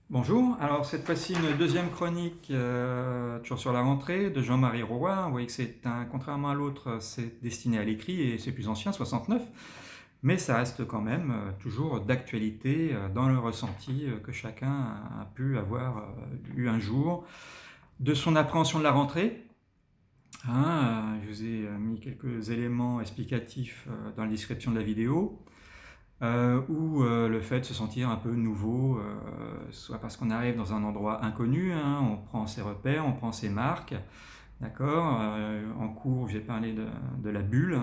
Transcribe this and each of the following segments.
Bonjour, alors cette fois-ci une deuxième chronique, toujours sur la rentrée, de Jean-Marie Roy. Vous voyez que contrairement à l'autre, c'est destiné à l'écrit et c'est plus ancien, 69, mais ça reste quand même toujours d'actualité dans le ressenti que chacun a pu avoir eu un jour de son appréhension de la rentrée. Je vous ai mis quelques éléments explicatifs dans la description de la vidéo. Ou le fait de se sentir un peu nouveau, soit parce qu'on arrive dans un endroit inconnu, on prend ses repères, on prend ses marques, d'accord. En cours, j'ai parlé de la bulle,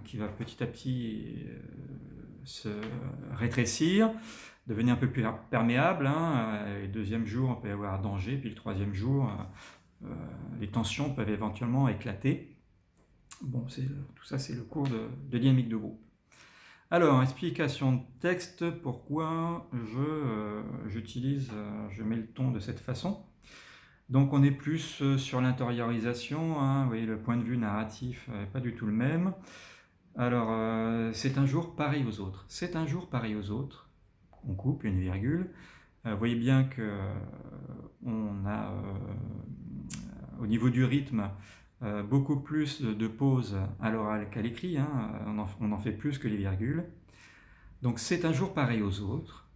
qui va petit à petit se rétrécir, devenir un peu plus perméable. Et le deuxième jour, on peut y avoir danger, puis le troisième jour, les tensions peuvent éventuellement éclater. Bon, tout ça, c'est le cours de dynamique de groupe. Alors, explication de texte, pourquoi je mets le ton de cette façon. Donc on est plus sur l'intériorisation, vous voyez le point de vue narratif n'est pas du tout le même. Alors, c'est un jour pareil aux autres. C'est un jour pareil aux autres. On coupe une virgule. Vous voyez bien que on a, au niveau du rythme, beaucoup plus de pauses à l'oral qu'à l'écrit. On en fait plus que les virgules. Donc c'est un jour pareil aux autres,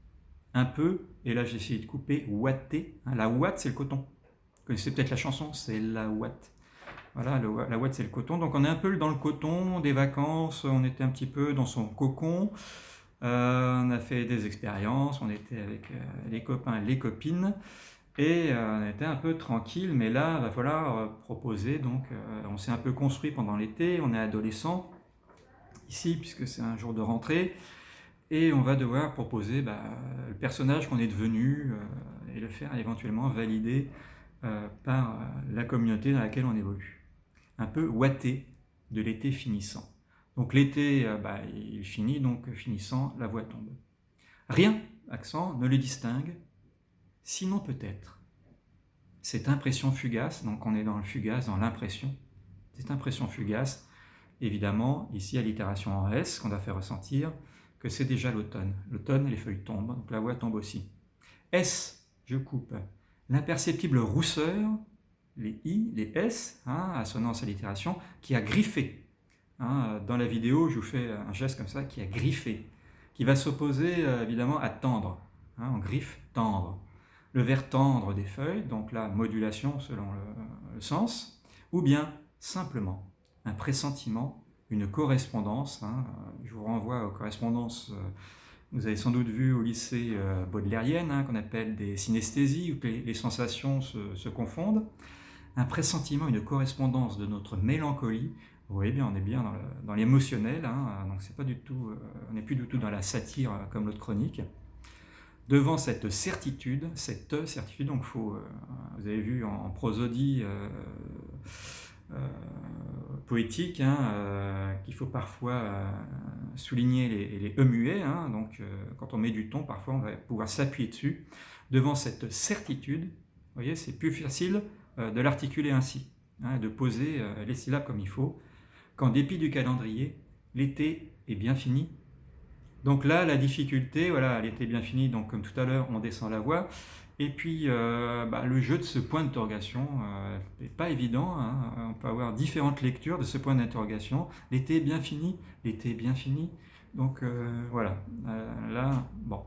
un peu, et là j'ai essayé de couper, ouaté. La ouate c'est le coton. Vous connaissez peut-être la chanson, c'est la ouate. Voilà, la ouate c'est le coton. Donc on est un peu dans le coton des vacances, on était un petit peu dans son cocon. On a fait des expériences, on était avec les copains, les copines, et on était un peu tranquille, mais là, il va falloir proposer. Donc on s'est un peu construit pendant l'été, on est adolescent ici, puisque c'est un jour de rentrée. Et on va devoir proposer le personnage qu'on est devenu et le faire éventuellement valider par la communauté dans laquelle on évolue. Un peu ouaté de l'été finissant. Donc l'été, il finit, donc finissant, la voix tombe. Rien, accent, ne le distingue, sinon peut-être. Cette impression fugace, donc on est dans le fugace, dans l'impression, cette impression fugace, évidemment, ici à l'itération en S, qu'on a fait ressentir, que c'est déjà l'automne. L'automne, les feuilles tombent, donc la voix tombe aussi. S, je coupe, l'imperceptible rousseur, les I, les S, assonance à l'itération, qui a griffé. Dans la vidéo, je vous fais un geste comme ça, qui a griffé, qui va s'opposer évidemment à tendre. On griffe, tendre. Le vert tendre des feuilles, donc la modulation selon le sens, ou bien simplement un pressentiment, une correspondance. Je vous renvoie aux correspondances, vous avez sans doute vu au lycée baudelairienne, qu'on appelle des synesthésies, où les sensations se confondent. Un pressentiment, une correspondance de notre mélancolie. Vous voyez bien, on est bien dans l'émotionnel, donc c'est pas du tout, on n'est plus du tout dans la satire comme l'autre chronique. Devant cette certitude, donc vous avez vu en prosodie poétique, qu'il faut parfois souligner les E muets, donc quand on met du ton, parfois on va pouvoir s'appuyer dessus. Devant cette certitude, vous voyez, c'est plus facile de l'articuler ainsi, de poser les syllabes comme il faut, qu'en dépit du calendrier, l'été est bien fini. Donc là, la difficulté, voilà, elle était bien finie, donc comme tout à l'heure, on descend la voix. Et puis, le jeu de ce point d'interrogation n'est pas évident. On peut avoir différentes lectures de ce point d'interrogation. L'été est bien fini, l'été est bien fini. Donc voilà, là, bon,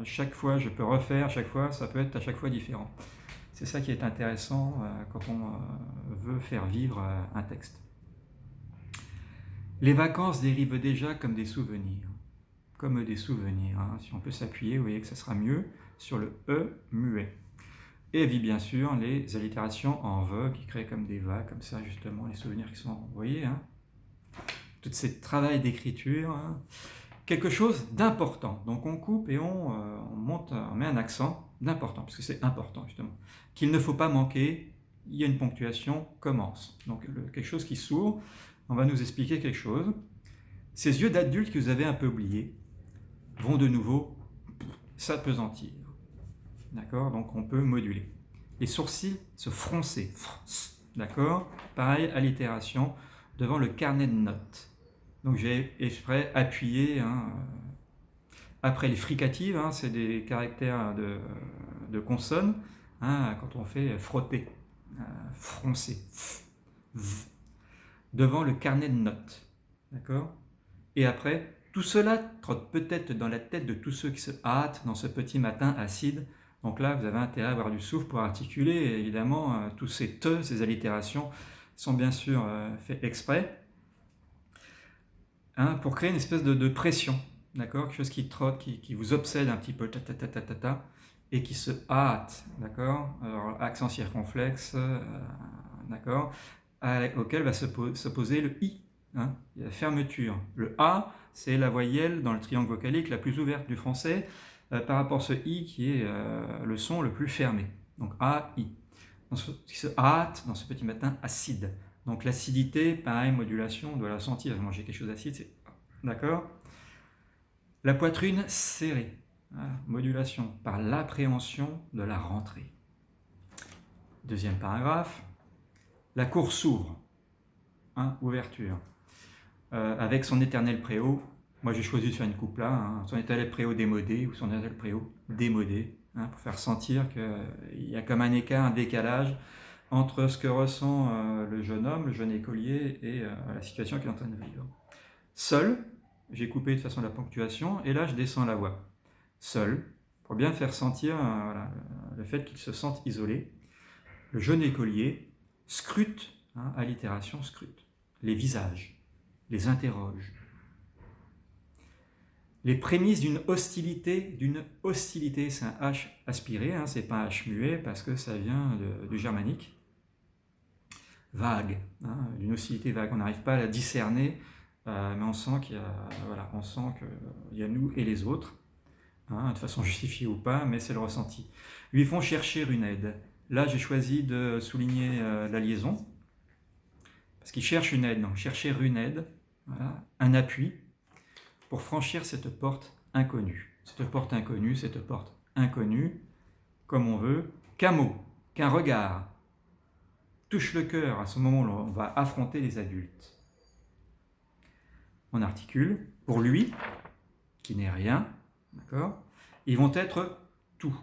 chaque fois, je peux refaire, chaque fois, ça peut être à chaque fois différent. C'est ça qui est intéressant quand on veut faire vivre un texte. Les vacances dérivent déjà comme des souvenirs. Comme des souvenirs. Si on peut s'appuyer, vous voyez que ça sera mieux sur le E muet. Et bien sûr les allitérations en VE qui créent comme des vagues, comme ça justement, les souvenirs qui sont, vous voyez, tout ce travail d'écriture, quelque chose d'important. Donc on coupe et on met un accent d'important, parce que c'est important justement. Qu'il ne faut pas manquer, il y a une ponctuation, commence. Donc quelque chose qui s'ouvre, on va nous expliquer quelque chose. Ces yeux d'adulte que vous avez un peu oubliés vont de nouveau s'apesantir. D'accord? Donc on peut moduler. Les sourcils se froncer. D'accord? Pareil, allitération devant le carnet de notes. Donc j'ai exprès appuyé Après les fricatives, hein, c'est des caractères de consonnes, hein, quand on fait frotter, froncer, v, devant le carnet de notes. D'accord ? Et après, tout cela trotte peut-être dans la tête de tous ceux qui se hâtent dans ce petit matin acide. Donc là, vous avez intérêt à avoir du souffle pour articuler. Et évidemment, tous ces te, ces allitérations sont bien sûr faits exprès, hein, pour créer une espèce de pression. D'accord ? Quelque chose qui trotte, qui vous obsède un petit peu, ta ta ta ta ta ta, et qui se hâte. D'accord ? Alors, accent circonflexe, d'accord, auquel va s'opposer le i. Hein, il y a la fermeture. Le A, c'est la voyelle dans le triangle vocalique la plus ouverte du français par rapport à ce I qui est le son le plus fermé. Donc A, I. Qui se hâte dans ce petit matin acide. Donc l'acidité, pareil, modulation, on doit la sentir. Manger quelque chose d'acide, c'est... D'accord ? La poitrine serrée. Voilà, modulation par l'appréhension de la rentrée. Deuxième paragraphe. La cour s'ouvre. Hein, ouverture. Avec son éternel préau. Moi j'ai choisi de faire une coupe là, hein, son éternel préau démodé ou son éternel préau démodé, hein, pour faire sentir qu'il y a comme un écart, un décalage entre ce que ressent le jeune homme, le jeune écolier et la situation qu'il est en train de vivre. Seul, j'ai coupé de façon la ponctuation et là je descends la voix. Seul, pour bien faire sentir voilà, le fait qu'il se sente isolé. Le jeune écolier scrute, hein, allitération scrute, les visages, les interroge. Les prémices d'une hostilité, c'est un H aspiré, hein, c'est pas un H muet parce que ça vient du germanique. Vague, hein, d'une hostilité vague, on n'arrive pas à la discerner, mais on sent qu'il y a, voilà, on sent qu'il y a nous et les autres, hein, de façon justifiée ou pas, mais c'est le ressenti. Lui font chercher une aide. Là, j'ai choisi de souligner la liaison, parce qu'il cherche une aide, donc chercher une aide, voilà, un appui, pour franchir cette porte inconnue. Cette porte inconnue, comme on veut, qu'un mot, qu'un regard touche le cœur à ce moment où on va affronter les adultes. On articule, pour lui, qui n'est rien, d'accord, ils vont être tout.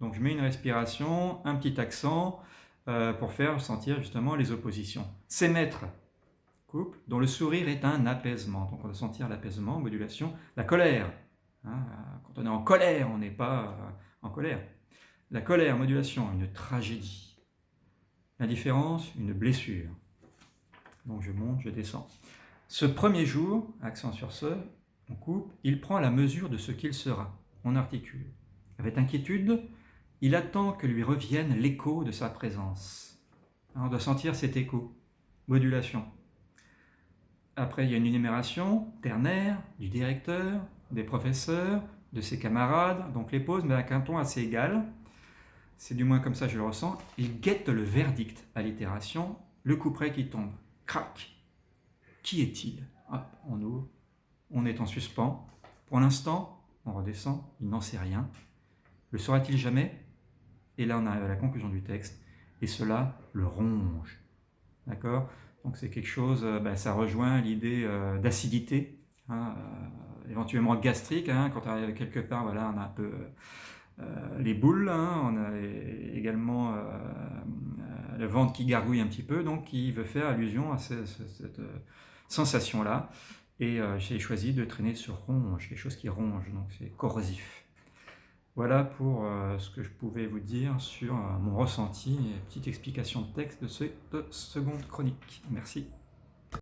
Donc je mets une respiration, un petit accent, pour faire sentir justement les oppositions. C'est maître, couple, dont le sourire est un apaisement. Donc on va sentir l'apaisement, modulation. La colère, hein, quand on est en colère, on n'est pas en colère. La colère, modulation, une tragédie. L'indifférence, une blessure. Donc je monte, je descends. Ce premier jour, accent sur ce, on coupe, il prend la mesure de ce qu'il sera. On articule. Avec inquiétude, il attend que lui revienne l'écho de sa présence. On doit sentir cet écho. Modulation. Après, il y a une énumération ternaire du directeur, des professeurs, de ses camarades, donc les pauses, mais avec un ton assez égal. C'est du moins comme ça que je le ressens. Il guette le verdict, allitération, le couperet qui tombe. Crac. Qui est-il ? Hop, on ouvre, on est en suspens. Pour l'instant, on redescend, il n'en sait rien. Le saura-t-il jamais ? Et là, on arrive à la conclusion du texte. Et cela le ronge. D'accord ? Donc c'est quelque chose, ça rejoint l'idée d'acidité, hein, éventuellement gastrique, hein, quand on arrive quelque part, voilà, on a un peu les boules, hein, on a également le ventre qui gargouille un petit peu, donc qui veut faire allusion à cette sensation-là. Et j'ai choisi de traîner sur ronge, quelque chose qui ronge, donc c'est corrosif. Voilà pour ce que je pouvais vous dire sur mon ressenti et petite explication de texte de cette seconde chronique. Merci.